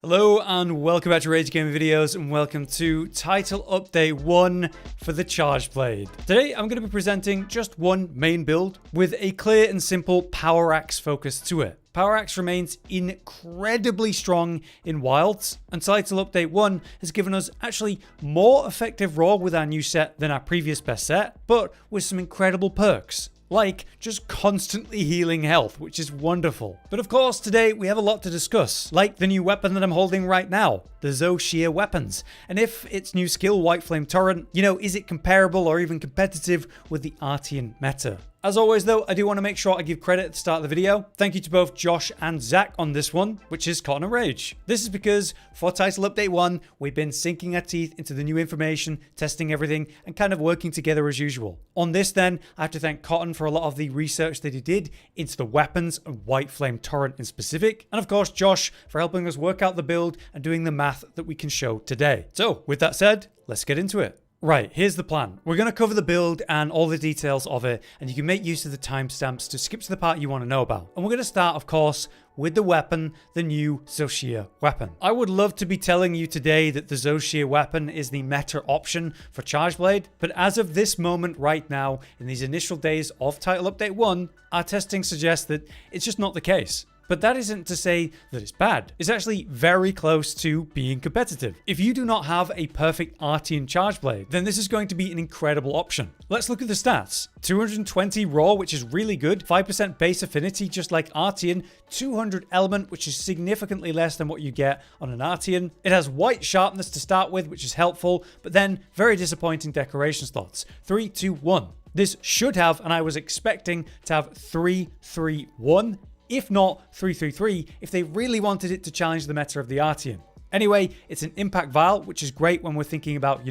Hello and welcome back to Rage Gaming Videos and welcome to Title Update 1 for the Charge Blade. Today I'm going to be presenting just one main build with a clear and simple power axe focus to it. Power axe remains incredibly strong in wilds, and Title Update 1 has given us actually more effective raw with our new set than our previous best set, but with some incredible perks. Like just constantly healing health, which is wonderful. But of course, today we have a lot to discuss, like the new weapon that I'm holding right now, the Shia weapons. And if its new skill, Whiteflame Torrent, is it comparable or even competitive with the Artian meta? As always though, I do want to make sure I give credit at the start of the video. Thank you to both Josh and Zach on this one, which is Cotton and Rage. This is because for Title Update 1, we've been sinking our teeth into the new information, testing everything, and kind of working together as usual. On this then, I have to thank Cotton for a lot of the research that he did into the weapons and Whiteflame Torrent in specific. And of course, Josh for helping us work out the build and doing the math that we can show today. So with that said, let's get into it. Right, here's the plan. We're going to cover the build and all the details of it, and you can make use of the timestamps to skip to the part you want to know about. And we're going to start, of course, with the weapon, the new Shia weapon. I would love to be telling you today that the Shia weapon is the meta option for Charge Blade, but as of this moment right now, in these initial days of Title Update 1, our testing suggests that it's just not the case. But that isn't to say that it's bad. It's actually very close to being competitive. If you do not have a perfect Artian Charge Blade, then this is going to be an incredible option. Let's look at the stats. 220 raw, which is really good. 5% base affinity, just like Artian. 200 element, which is significantly less than what you get on an Artian. It has white sharpness to start with, which is helpful, but then very disappointing decoration slots. 3, 2, 1. This should have, and I was expecting to have 3, 3, 1. If not 333, if they really wanted it to challenge the meta of the Artian. Anyway, it's an impact vial, which is great when we're thinking about,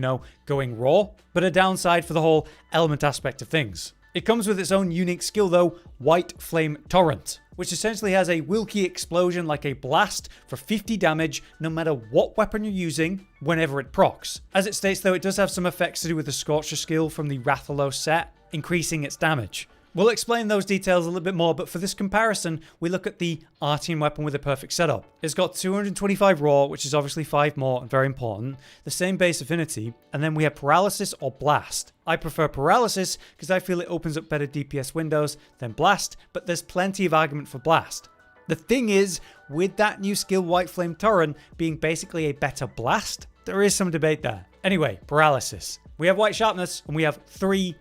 going raw, but a downside for the whole element aspect of things. It comes with its own unique skill though, Whiteflame Torrent, which essentially has a wilky explosion like a blast for 50 damage no matter what weapon you're using whenever it procs. As it states though, it does have some effects to do with the Scorcher skill from the Rathalos set, increasing its damage. We'll explain those details a little bit more, but for this comparison, we look at the Artian weapon with a perfect setup. It's got 225 raw, which is obviously 5 more and very important, the same base affinity, and then we have paralysis or blast. I prefer paralysis because I feel it opens up better DPS windows than blast, but there's plenty of argument for blast. The thing is, with that new skill Whiteflame Torrent being basically a better blast, there is some debate there. Anyway, paralysis. We have white sharpness and we have 3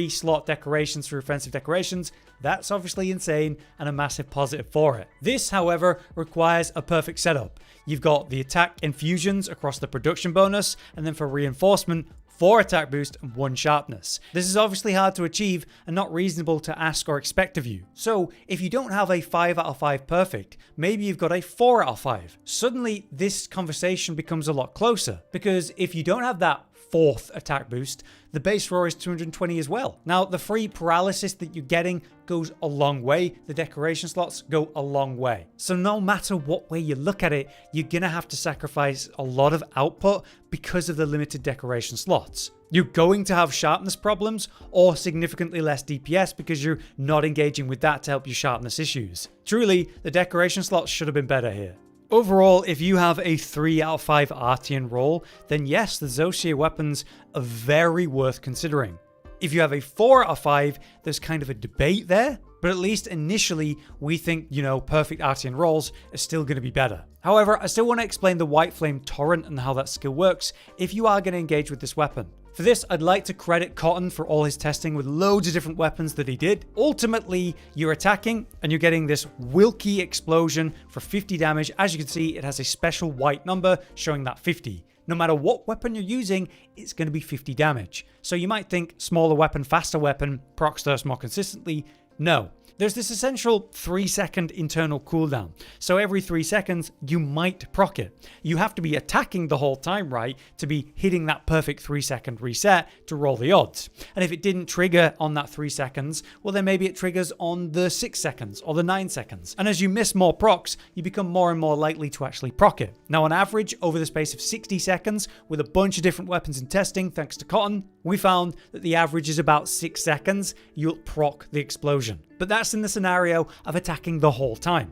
slot decorations through offensive decorations. That's obviously insane and a massive positive for it. This, however, requires a perfect setup. You've got the attack infusions across the production bonus, and then for reinforcement, 4 attack boost and 1 sharpness. This is obviously hard to achieve and not reasonable to ask or expect of you. So if you don't have a 5 out of 5 perfect, maybe you've got a 4 out of 5. Suddenly this conversation becomes a lot closer, because if you don't have that 4th attack boost, the base raw is 220 as well. Now, the free paralysis that you're getting goes a long way. The decoration slots go a long way. So no matter what way you look at it, you're gonna have to sacrifice a lot of output because of the limited decoration slots. You're going to have sharpness problems or significantly less DPS because you're not engaging with that to help your sharpness issues. Truly, the decoration slots should have been better here. Overall, if you have a 3 out of 5 Artian roll, then yes, the Shia weapons are very worth considering. If you have a 4 out of 5, there's kind of a debate there, but at least initially, we think, perfect Artian rolls are still going to be better. However, I still want to explain the Whiteflame Torrent and how that skill works if you are going to engage with this weapon. For this, I'd like to credit Cotton for all his testing with loads of different weapons that he did. Ultimately, you're attacking and you're getting this wilky explosion for 50 damage. As you can see, it has a special white number showing that 50. No matter what weapon you're using, it's going to be 50 damage. So you might think smaller weapon, faster weapon, procs those more consistently. No. There's this essential 3-second internal cooldown. So every 3 seconds, you might proc it. You have to be attacking the whole time, right, to be hitting that perfect 3-second reset to roll the odds. And if it didn't trigger on that 3 seconds, well then maybe it triggers on the 6 seconds or the 9 seconds. And as you miss more procs, you become more and more likely to actually proc it. Now on average, over the space of 60 seconds, with a bunch of different weapons in testing, thanks to Cotton, we found that the average is about 6 seconds, you'll proc the explosion. But that's in the scenario of attacking the whole time.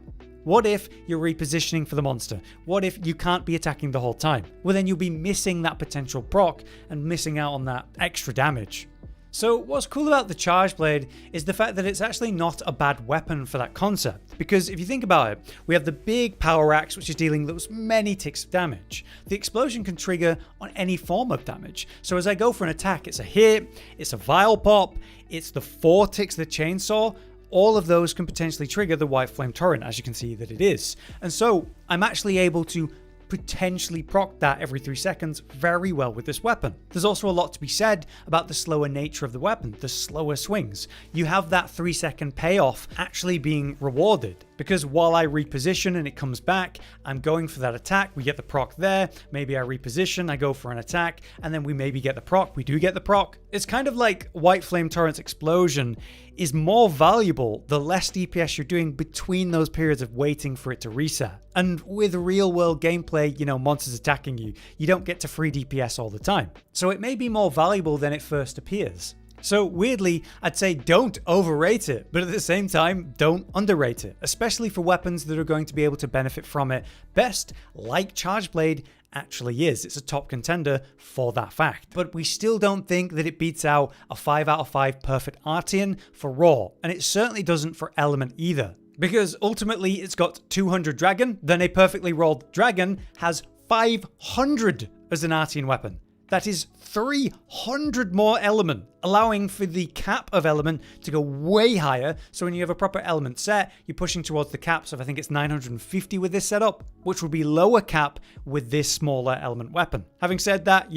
What if you're repositioning for the monster? What if you can't be attacking the whole time? Well, then you'll be missing that potential proc and missing out on that extra damage. So what's cool about the Charge Blade is the fact that it's actually not a bad weapon for that concept. Because if you think about it, we have the big power axe, which is dealing those many ticks of damage. The explosion can trigger on any form of damage. So as I go for an attack, it's a hit, it's a vial pop, it's the 4 ticks of the chainsaw. All of those can potentially trigger the Whiteflame Torrent, as you can see that it is. And so I'm actually able to potentially proc that every 3 seconds very well with this weapon. There's also a lot to be said about the slower nature of the weapon, the slower swings. You have that 3-second payoff actually being rewarded, because while I reposition and it comes back, I'm going for that attack, we get the proc there, maybe I reposition, I go for an attack, and then we maybe get the proc, we do get the proc. It's kind of like Whiteflame Torrent's explosion is more valuable the less DPS you're doing between those periods of waiting for it to reset. And with real world gameplay, monsters attacking you, you don't get to free DPS all the time. So it may be more valuable than it first appears. So weirdly, I'd say don't overrate it, but at the same time, don't underrate it, especially for weapons that are going to be able to benefit from it best, like Charge Blade actually is. It's a top contender for that fact. But we still don't think that it beats out a 5 out of 5 perfect Artian for Raw, and it certainly doesn't for Element either. Because ultimately it's got 200 dragon, then a perfectly rolled dragon has 500 as an Artian weapon. That is 300 more element, allowing for the cap of element to go way higher. So when you have a proper element set, you're pushing towards the caps of, I think it's 950 with this setup, which would be lower cap with this smaller element weapon. Having said that,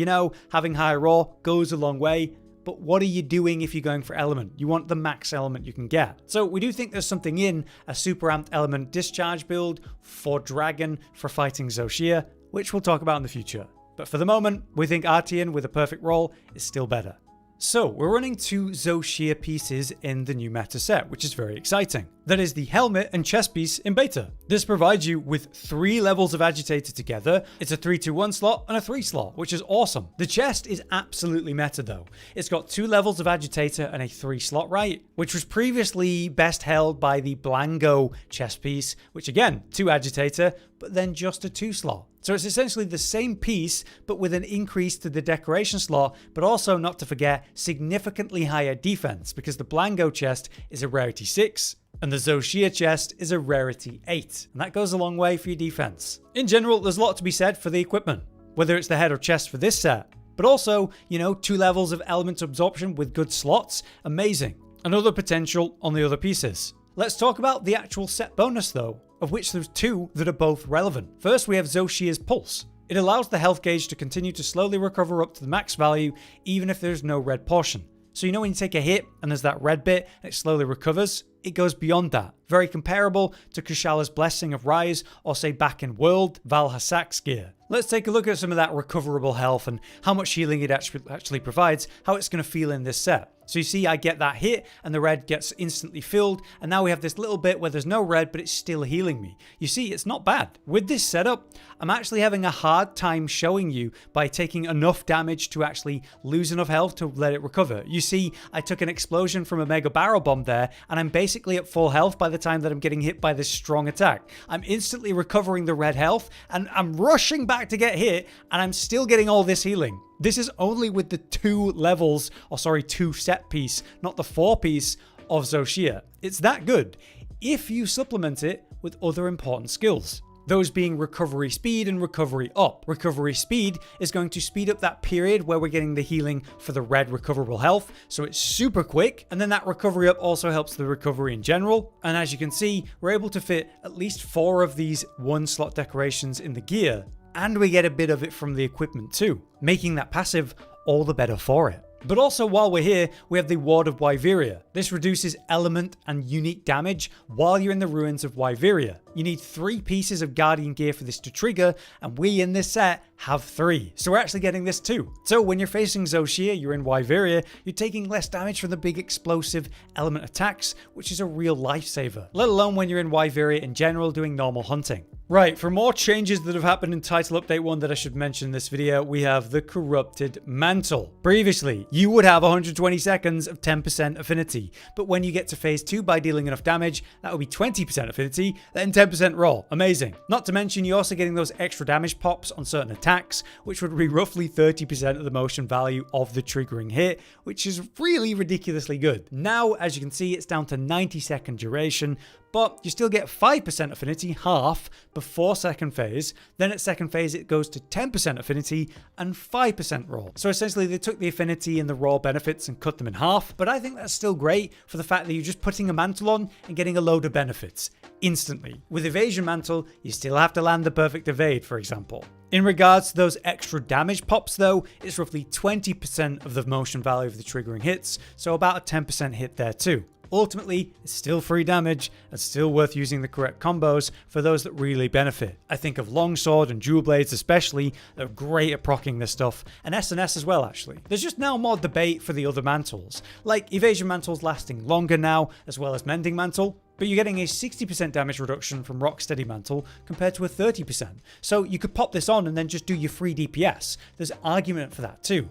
having higher raw goes a long way. But what are you doing if you're going for element? You want the max element you can get. So we do think there's something in a super amped element discharge build for dragon for fighting Shia, which we'll talk about in the future. But for the moment, we think Artian with a perfect roll is still better. So we're running 2 Shia pieces in the new meta set, which is very exciting. That is the helmet and chest piece in beta. This provides you with 3 levels of agitator together. It's a 3-2-1 slot and a 3 slot, which is awesome. The chest is absolutely meta though. It's got 2 levels of agitator and a 3 slot right, which was previously best held by the Blango chest piece, which again, 2 agitator, but then just a 2 slot. So it's essentially the same piece, but with an increase to the decoration slot, but also, not to forget, significantly higher defense, because the Blango chest is a rarity 6, and the Shia chest is a rarity 8, and that goes a long way for your defense. In general, there's a lot to be said for the equipment, whether it's the head or chest for this set, but also, 2 levels of element absorption with good slots, amazing, and other potential on the other pieces. Let's talk about the actual set bonus though, of which there's 2 that are both relevant. First, we have Shia's Pulse. It allows the health gauge to continue to slowly recover up to the max value, even if there's no red portion. So when you take a hit and there's that red bit and it slowly recovers, it goes beyond that. Very comparable to Kushala's Blessing of Rise, or say back in World, Val Hasak's gear. Let's take a look at some of that recoverable health and how much healing it actually provides, how it's going to feel in this set. So you see I get that hit and the red gets instantly filled, and now we have this little bit where there's no red but it's still healing me. You see, it's not bad. With this setup, I'm actually having a hard time showing you by taking enough damage to actually lose enough health to let it recover. You see, I took an explosion from a mega barrel bomb there, and I'm basically at full health by the time that I'm getting hit by this strong attack. I'm instantly recovering the red health, and I'm rushing back to get hit, and I'm still getting all this healing. This is only with the 2 levels, 2 set piece, not the 4 piece of Shia. It's that good if you supplement it with other important skills. Those being recovery speed and recovery up. Recovery speed is going to speed up that period where we're getting the healing for the red recoverable health, so it's super quick, and then that recovery up also helps the recovery in general. And as you can see, we're able to fit at least 4 of these 1 slot decorations in the gear, and we get a bit of it from the equipment too, making that passive all the better for it. But also, while we're here, we have the Ward of Wyvria. This reduces element and unique damage while you're in the ruins of Wyvria. You need 3 pieces of Guardian gear for this to trigger, and we in this set have 3. So we're actually getting this too. So when you're facing Shia, you're in Wyvria, you're taking less damage from the big explosive element attacks, which is a real lifesaver, let alone when you're in Wyvria in general doing normal hunting. Right, for more changes that have happened in Title Update 1 that I should mention in this video, we have the Corrupted Mantle. Previously, you would have 120 seconds of 10% affinity, but when you get to phase 2 by dealing enough damage, that would be 20% affinity, then 10% roll. Amazing. Not to mention you're also getting those extra damage pops on certain attacks, which would be roughly 30% of the motion value of the triggering hit, which is really ridiculously good. Now, as you can see, it's down to 90-second duration, but you still get 5% affinity, half, before second phase. Then at second phase, it goes to 10% affinity and 5% roll. So essentially, they took the affinity and the raw benefits and cut them in half, but I think that's still great for the fact that you're just putting a mantle on and getting a load of benefits instantly. With evasion mantle, you still have to land the perfect evade, for example. In regards to those extra damage pops though, it's roughly 20% of the motion value of the triggering hits, so about a 10% hit there too. Ultimately, it's still free damage and still worth using the correct combos for those that really benefit. I think of longsword and dual blades especially that are great at proccing this stuff, and SNS as well actually. There's just now more debate for the other mantles, like evasion mantles lasting longer now, as well as mending mantle, but you're getting a 60% damage reduction from Rocksteady Mantle compared to a 30%. So you could pop this on and then just do your free DPS. There's argument for that too.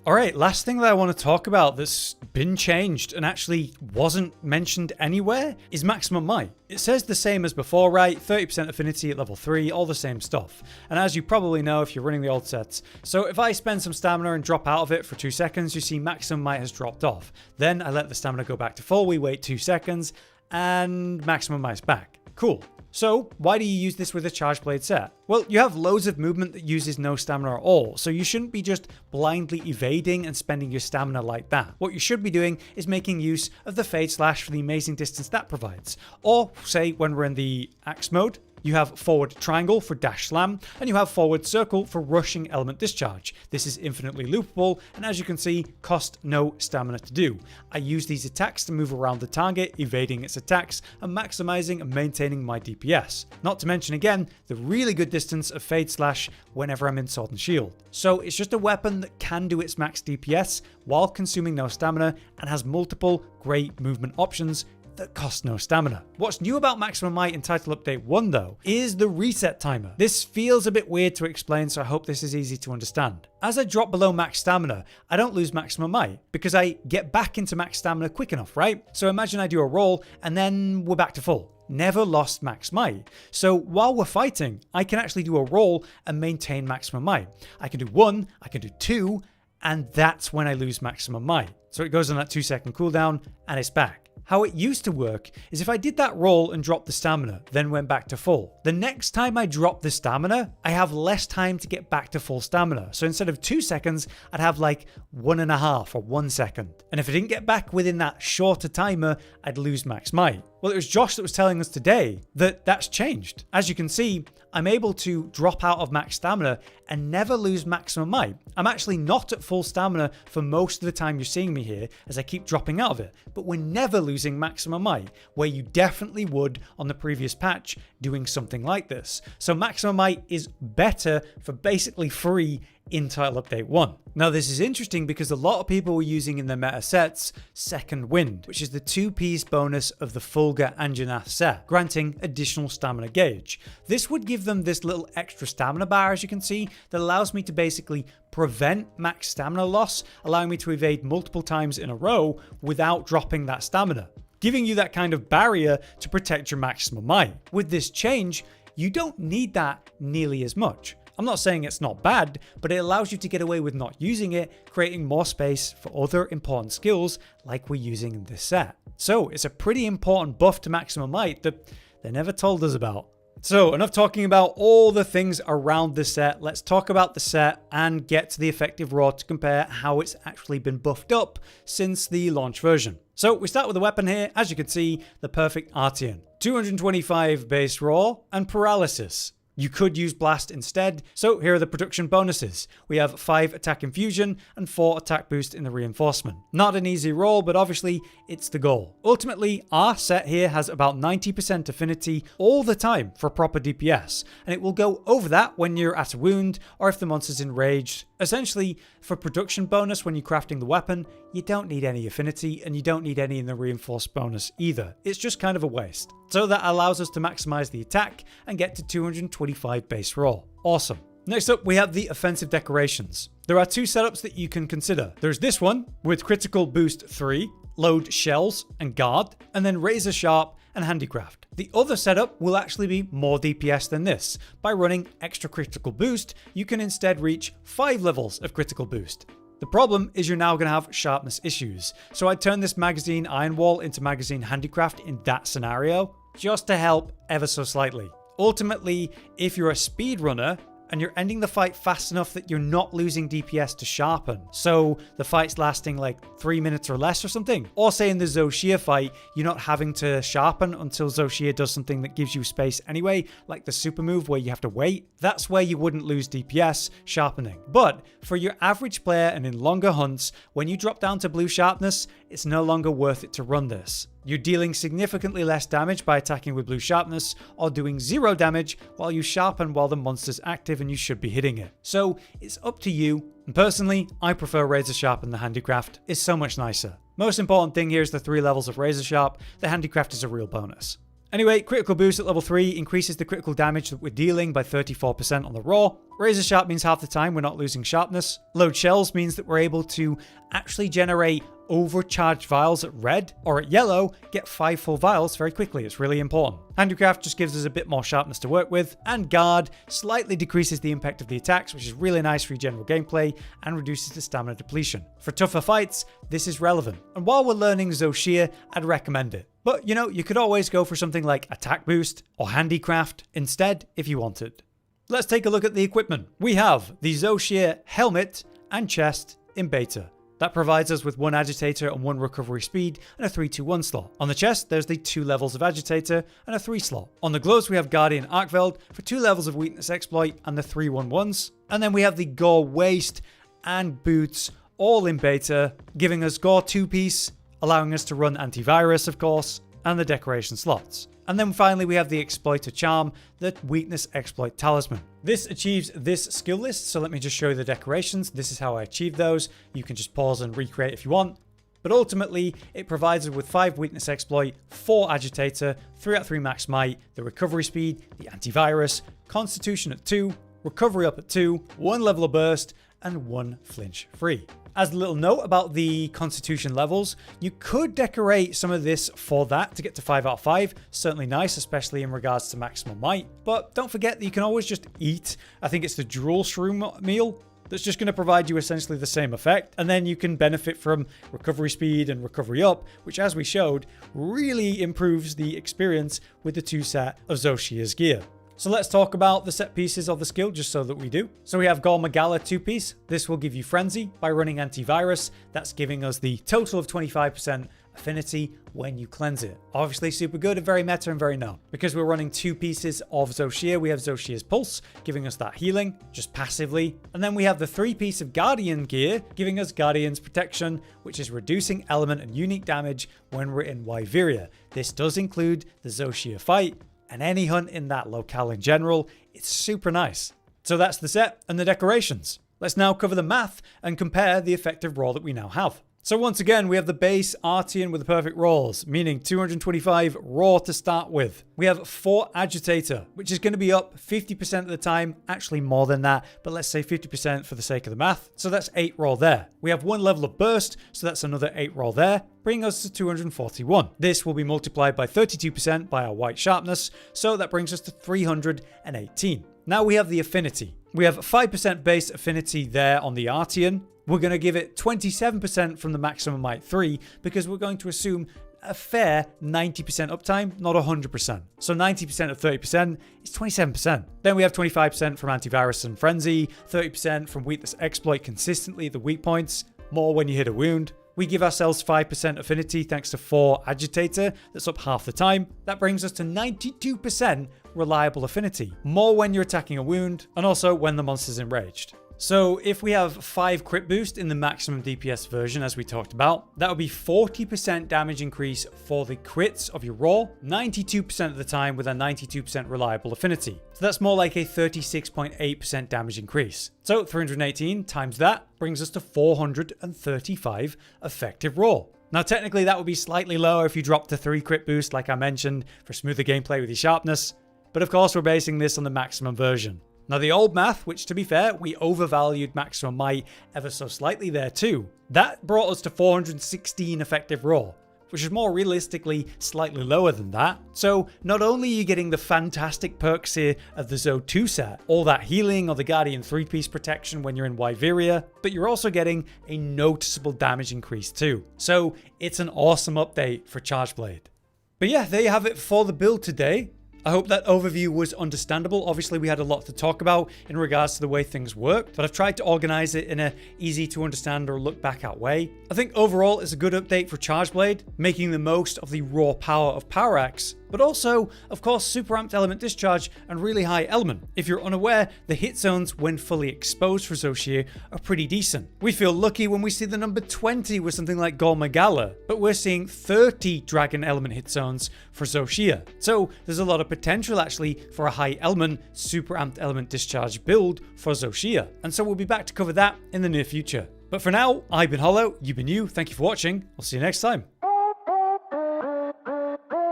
Alright, last thing that I want to talk about that's been changed and actually wasn't mentioned anywhere is maximum might. It says the same as before, right? 30% affinity at level 3, all the same stuff. And as you probably know if you're running the old sets, so if I spend some stamina and drop out of it for 2 seconds, you see maximum might has dropped off. Then I let the stamina go back to full, we wait 2 seconds, and maximum might's back. Cool. So why do you use this with a Charge Blade set? Well, you have loads of movement that uses no stamina at all, so you shouldn't be just blindly evading and spending your stamina like that. What you should be doing is making use of the Fade Slash for the amazing distance that provides. Or say when we're in the axe mode, you have forward triangle for dash slam, and you have forward circle for rushing element discharge. This is infinitely loopable, and as you can see, cost no stamina to do. I use these attacks to move around the target, evading its attacks, and maximizing and maintaining my DPS. Not to mention again, the really good distance of Fade Slash whenever I'm in Sword and Shield. So it's just a weapon that can do its max DPS while consuming no stamina, and has multiple great movement options that cost no stamina. What's new about Maximum Might in Title Update 1 though, is the reset timer. This feels a bit weird to explain, so I hope this is easy to understand. As I drop below max stamina, I don't lose Maximum Might, because I get back into max stamina quick enough, right? So imagine I do a roll, and then we're back to full. Never lost max might. So while we're fighting, I can actually do a roll and maintain maximum might. I can do 1, I can do 2, and that's when I lose maximum might. So it goes on that 2-second cooldown, and it's back. How it used to work is if I did that roll and dropped the stamina, then went back to full. The next time I drop the stamina, I have less time to get back to full stamina. So instead of 2 seconds, I'd have like 1.5 or 1 second. And if I didn't get back within that shorter timer, I'd lose max might. Well, it was Josh that was telling us today that that's changed. As you can see, I'm able to drop out of max stamina and never lose maximum might. I'm actually not at full stamina for most of the time you're seeing me here as I keep dropping out of it, but we're never losing maximum might, where you definitely would on the previous patch doing something like this. So maximum might is better for basically free in Title Update 1. Now this is interesting because a lot of people were using in their meta sets Second Wind, which is the 2-piece bonus of the Fulgur Anjanath set, granting additional stamina gauge. This would give them this little extra stamina bar, as you can see, that allows me to basically prevent max stamina loss, allowing me to evade multiple times in a row without dropping that stamina, giving you that kind of barrier to protect your maximum might. With this change, you don't need that nearly as much. I'm not saying it's not bad, but it allows you to get away with not using it, creating more space for other important skills like we're using in this set. So it's a pretty important buff to maximum might that they never told us about. So enough talking about all the things around the set. Let's talk about the set and get to the effective raw to compare how it's actually been buffed up since the launch version. So we start with the weapon here. As you can see, the perfect Artian. 225 base raw and paralysis. You could use blast instead, so here are the production bonuses. We have 5 attack infusion and 4 attack boost in the reinforcement. Not an easy roll, but obviously it's the goal. Ultimately, our set here has about 90% affinity all the time for proper DPS, and it will go over that when you're at a wound or if the monster's enraged. Essentially, for production bonus when you're crafting the weapon, you don't need any affinity and you don't need any in the reinforced bonus either. It's just kind of a waste. So that allows us to maximize the attack and get to 225 base raw. Awesome. Next up, we have the offensive decorations. There are 2 setups that you can consider. There's this one with critical boost 3, load shells and guard, and then razor sharp and handicraft. The other setup will actually be more DPS than this. By running extra critical boost, you can instead reach 5 levels of critical boost. The problem is you're now going to have sharpness issues. So I turned this magazine iron wall into magazine handicraft in that scenario, just to help ever so slightly. Ultimately, if you're a speedrunner, and you're ending the fight fast enough that you're not losing DPS to sharpen. So the fight's lasting like 3 minutes or less or something. Or say in the Shia fight, you're not having to sharpen until Shia does something that gives you space anyway, like the super move where you have to wait. That's where you wouldn't lose DPS sharpening. But for your average player and in longer hunts, when you drop down to blue sharpness, it's no longer worth it to run this. You're dealing significantly less damage by attacking with blue sharpness or doing 0 damage while you sharpen while the monster's active and you should be hitting it. So it's up to you. And personally, I prefer razor sharp in the handicraft. It's so much nicer. Most important thing here is the 3 levels of razor sharp. The handicraft is a real bonus. Anyway, critical boost at level 3 increases the critical damage that we're dealing by 34% on the raw. Razor sharp means half the time we're not losing sharpness. Load shells means that we're able to actually generate overcharged vials at red or at yellow, get 5 full vials very quickly. It's really important. Handicraft just gives us a bit more sharpness to work with, and guard slightly decreases the impact of the attacks, which is really nice for your general gameplay and reduces the stamina depletion. For tougher fights, this is relevant. And while we're learning Shia, I'd recommend it. But you know, you could always go for something like attack boost or handicraft instead if you wanted. Let's take a look at the equipment. We have the Shia helmet and chest in beta. That provides us with 1 agitator and 1 recovery speed and a 3-2-1 slot. On the chest, there's the 2 levels of agitator and a 3 slot. On the gloves, we have guardian arkveld for 2 levels of weakness exploit and the 3-1-1s. And then we have the gore waist and boots all in beta, giving us gore 2-piece, allowing us to run antivirus, of course, and the decoration slots. And then finally, we have the exploiter charm, the weakness exploit talisman. This achieves this skill list, so let me just show you the decorations. This is how I achieved those. You can just pause and recreate if you want. But ultimately, it provides us with 5 weakness exploit, 4 agitator, 3 at 3 max might, the recovery speed, the antivirus, constitution at 2, recovery up at 2, 1 level of burst, and 1 flinch free. As a little note about the constitution levels, you could decorate some of this for that to get to 5 out of 5. Certainly nice, especially in regards to maximum might. But don't forget that you can always just eat. I think it's the drool shroom meal that's just going to provide you essentially the same effect. And then you can benefit from recovery speed and recovery up, which as we showed, really improves the experience with the 2 set of Shia's gear. So let's talk about the set pieces of the skill just so that we do. So we have gore magala 2-piece. This will give you frenzy by running antivirus. That's giving us the total of 25% affinity when you cleanse it. Obviously super good and very meta and very no. Because we're running 2 pieces of Shia, we have Shia's pulse, giving us that healing, just passively. And then we have the 3-piece of guardian gear, giving us guardian's protection, which is reducing element and unique damage when we're in wyvria. This does include the Shia fight, and any hunt in that locale in general. It's super nice. So that's the set and the decorations. Let's now cover the math and compare the effective roll that we now have. So once again, we have the base Artian with the perfect rolls, meaning 225 raw to start with. We have 4 agitator, which is going to be up 50% of the time, actually more than that, but let's say 50% for the sake of the math. So that's 8 raw there. We have 1 level of burst, so that's another 8 raw there, bringing us to 241. This will be multiplied by 32% by our white sharpness, so that brings us to 318. Now we have the affinity. We have 5% base affinity there on the Artian. We're going to give it 27% from the maximum might 3 because we're going to assume a fair 90% uptime, not 100%. So 90% of 30% is 27%. Then we have 25% from antivirus and frenzy, 30% from weakness exploit consistently, the weak points, more when you hit a wound. We give ourselves 5% affinity thanks to 4 agitator, that's up half the time. That brings us to 92% reliable affinity, more when you're attacking a wound and also when the monster's enraged. So if we have 5 crit boost in the maximum DPS version, as we talked about, that would be 40% damage increase for the crits of your raw, 92% of the time with a 92% reliable affinity. So that's more like a 36.8% damage increase. So 318 times that brings us to 435 effective raw. Now technically that would be slightly lower if you dropped to 3 crit boost like I mentioned for smoother gameplay with your sharpness, but of course we're basing this on the maximum version. Now the old math, which to be fair, we overvalued maximum might ever so slightly there too. That brought us to 416 effective raw. which is more realistically slightly lower than that. So not only are you getting the fantastic perks here of the Zone 2 set, all that healing or the Guardian 3-piece protection when you're in Wyvria, but you're also getting a noticeable damage increase too. So it's an awesome update for Charge Blade. But yeah, there you have it for the build today. I hope that overview was understandable. Obviously, we had a lot to talk about in regards to the way things work, but I've tried to organize it in a easy to understand or look back at way. I think overall it's a good update for Charge Blade, making the most of the raw power of Power Axe, but also, of course, super amped element discharge and really high element. If you're unaware, the hit zones when fully exposed for Shia are pretty decent. We feel lucky when we see the number 20 with something like gore magala, but we're seeing 30 dragon element hit zones for Shia. So there's a lot of potential actually for a high element, super amped element discharge build for Shia. And so we'll be back to cover that in the near future. But for now, I've been Hollow, you've been you, thank you for watching, I'll see you next time.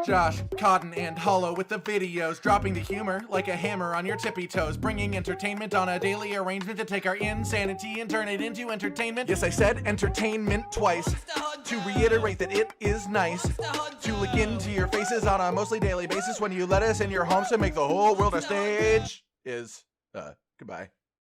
Josh, Cotton, and Hollow with the videos, dropping the humor like a hammer on your tippy toes, bringing entertainment on a daily arrangement to take our insanity and turn it into entertainment. Yes, I said entertainment twice, to reiterate that it is nice to look into your faces on a mostly daily basis when you let us in your homes to make the whole world a stage. Goodbye.